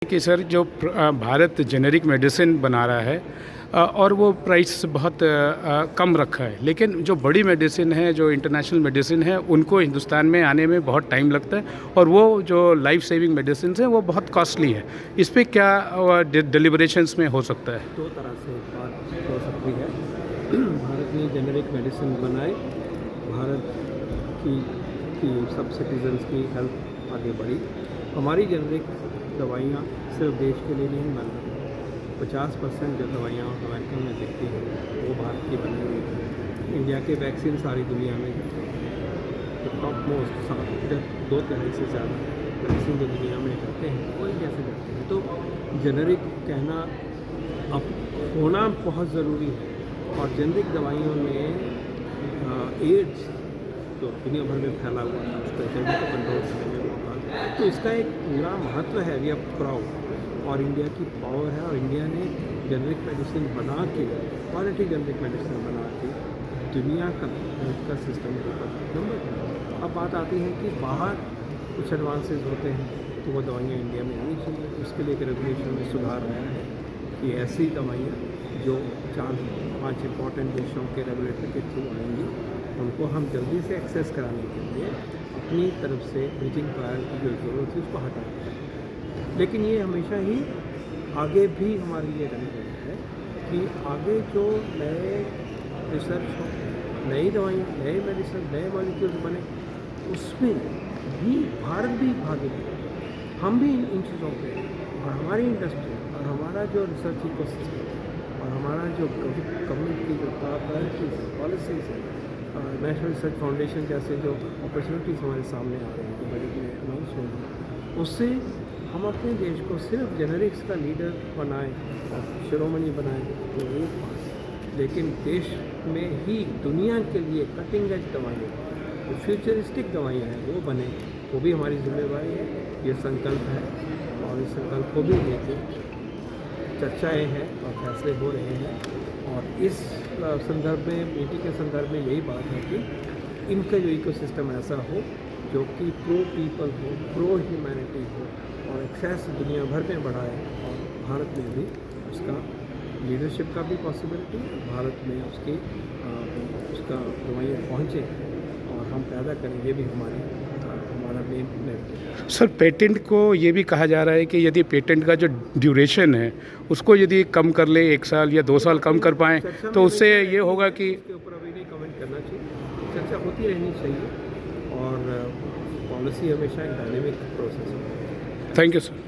कि सर जो Bharat generic medicine बना रहा है और वो प्राइस बहुत कम रखा है, लेकिन जो बड़ी मेडिसिन है, जो इंटरनेशनल मेडिसिन है, उनको हिंदुस्तान में आने में बहुत टाइम लगता है और वो जो लाइफ सेविंग मेडिसिन है वो बहुत कॉस्टली है। इस पे क्या डिलिब्रेशंस में हो सकता है? दो तरह से बात हो सकती है। भारत ने जेनेरिक मेडिसिन बनाए, भारत की सब सिटीजन्स की हेल्थ आगे बढ़ी। हमारी जेनेरिक दवाइयाँ सिर्फ देश के लिए नहीं बन रही। 50% जो दवाइयाँ अमेरिका में बिकती हैं वो भारत की बनी हुई है। इंडिया के वैक्सीन सारी दुनिया में जाते हैं, तो टॉप मोस्ट 2/3 से ज़्यादा वैक्सीन जो दुनिया में जाते हैं वो इंडिया से जाते हैं। तो जेनेरिक कहना अब होना बहुत ज़रूरी है। और जेनेरिक दवाइयों में एड्स तो दुनिया भर में फैला हुआ था, उसको एचआईवी को कंट्रोल करने में मौका, तो इसका एक पूरा महत्व है। वी आर प्राउड और इंडिया की पावर है। और इंडिया ने जेनेरिक मेडिसिन बना के, क्वालिटी जेनेरिक मेडिसिन बना के दुनिया का हेल्थ का सिस्टम के ऊपर नंबर। अब बात आती है कि बाहर कुछ एडवांसेस होते हैं तो वो दवाइयाँ इंडिया में आनी चाहिए। उसके लिए एक रेगुलेशन में सुधार आया है कि ऐसी दवाइयाँ जो 4-5 इंपॉर्टेंट देशों के रेगुलेटर के थ्रू आएंगी, उनको हम जल्दी से एक्सेस कराने के लिए अपनी तरफ से ब्रिजिंग ट्रायल की जो ज़रूरत है उसको हटाते हैं। लेकिन ये हमेशा ही आगे भी हमारे लिए रहने है कि आगे जो नए रिसर्च हो, नई दवाइयाँ, नए मेडिसिन, नए मॉलिक्यूल्स बने, उसमें भी भारत भी भागीदार, हम भी इन चीज़ों पे, और हमारी इंडस्ट्री और हमारा जो रिसर्च इकोसिस्टम और हमारा जो गवर्नमेंट की जो प्रायोरिटीज पॉलिसीज़ है, नेशनल रिसर्च फाउंडेशन जैसे जो अपॉर्चुनिटीज़ हमारे सामने आ रही हैं, जो बजट में अनाउंस हो रही हैं, उससे हम अपने देश को सिर्फ जेनेरिक्स का लीडर बनाएं और शिरोमणि बनाएं तो एक बात, लेकिन देश में ही दुनिया के लिए कटिंग एज दवाइयाँ, जो फ्यूचरिस्टिक दवाइयाँ हैं वो बने, वो भी हमारी जिम्मेवारी है। ये संकल्प है और इस संकल्प को भी लेके चर्चाएँ हैं और फैसले हो रहे हैं। और इस संदर्भ में, मीटिंग के संदर्भ में यही बात है कि इनका जो इकोसिस्टम ऐसा हो जो कि प्रो पीपल हो, प्रो ह्यूमैनिटी हो और एक्सेस दुनिया भर में बढ़ाए, और भारत में भी उसका लीडरशिप का भी पॉसिबिलिटी, भारत में उसका दवाइयाँ पहुँचे और हम पैदा करें, ये भी हमारा मेन नेगेटिव। सर, पेटेंट को ये भी कहा जा रहा है कि यदि पेटेंट का जो ड्यूरेशन है उसको यदि कम कर ले, 1 साल या 2 साल कम कर पाएँ, तो उससे ये होगा कि इसके ऊपर अभी नहीं कमेंट करना चाहिए। चर्चा होती रहनी चाहिए और पॉलिसी हमेशा एक डायनेमिक प्रोसेस है। Thank you sir.